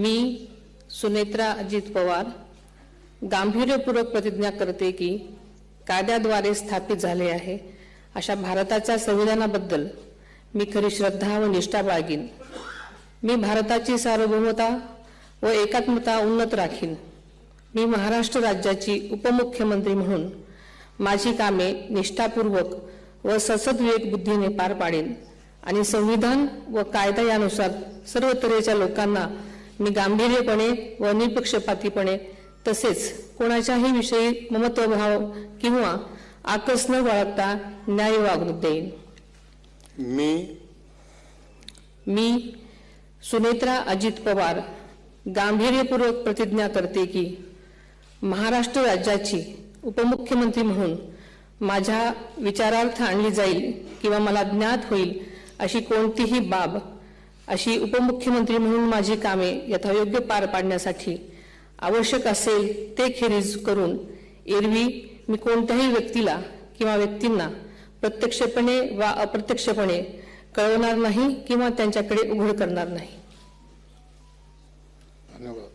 मी सुनेत्रा अजित पवार गांभीर्यपूर्वक प्रतिज्ञा करते की कायद्याद्वारे स्थापित झाले आहे अशा भारताच्या संविधानाबद्दल मी खरी श्रद्धा व निष्ठा बाळगीन। मी भारताची सार्वभौमता व एकात्मता उन्नत राखीन। मी महाराष्ट्र राज्याची उपमुख्यमंत्री म्हणून माझी कामे निष्ठापूर्वक व सद्विवेक बुद्धीने पार पाडेन आणि संविधान व कायदा यानुसार सर्व तऱ्हेच्या लोकांना मी गांभीर्यपणे व निपक्षपातीपणे तसेच कोणाच्याही विषयी ममत्वभाव किंवा आकस न बाळगता न्याय वागणूक देईन। मी सुनेत्रा अजित पवार गांभीर्यपूर्वक प्रतिज्ञा करते की महाराष्ट्र राज्याची उपमुख्यमंत्री म्हणून माझ्या विचारार्थ आणली जाईल किंवा मला ज्ञात होईल अशी कोणतीही बाब अशी उपमुख्यमंत्री म्हणून माझी कामे यथायोग्य पार पाडण्यासाठी आवश्यक असेल ते खेरीज करून एरवी मी कोणत्याही व्यक्तीला किंवा व्यक्तींना प्रत्यक्षपणे वा अप्रत्यक्षपणे कळवणार नाही किंवा त्यांच्याकडे उघड करणार नाही। धन्यवाद।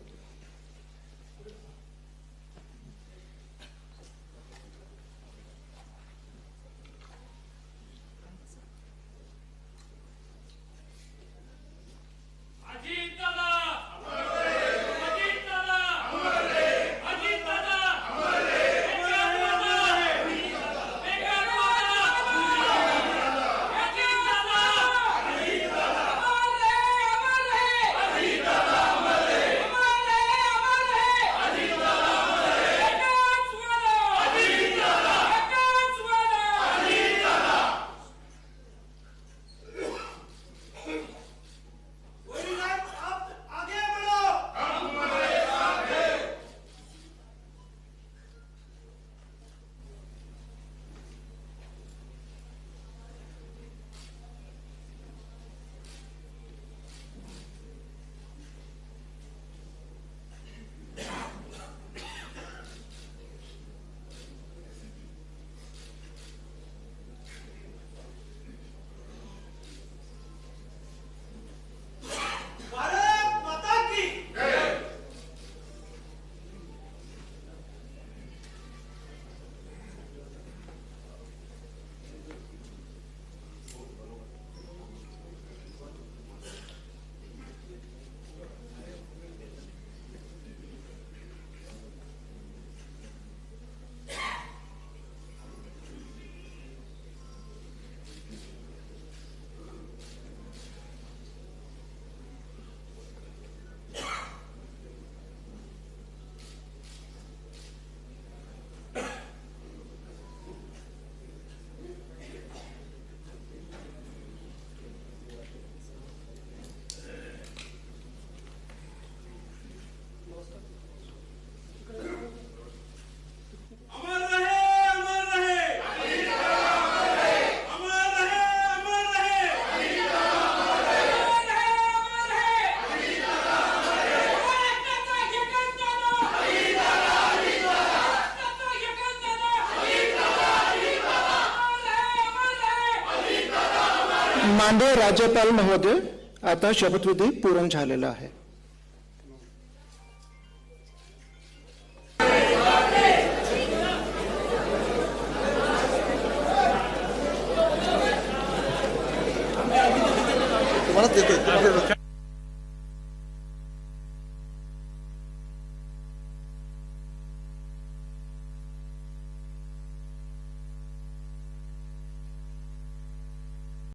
माननीय राज्यपाल महोदय, आता शपथविधी पूर्ण झालेला आहे। तुम्हाला देतोय।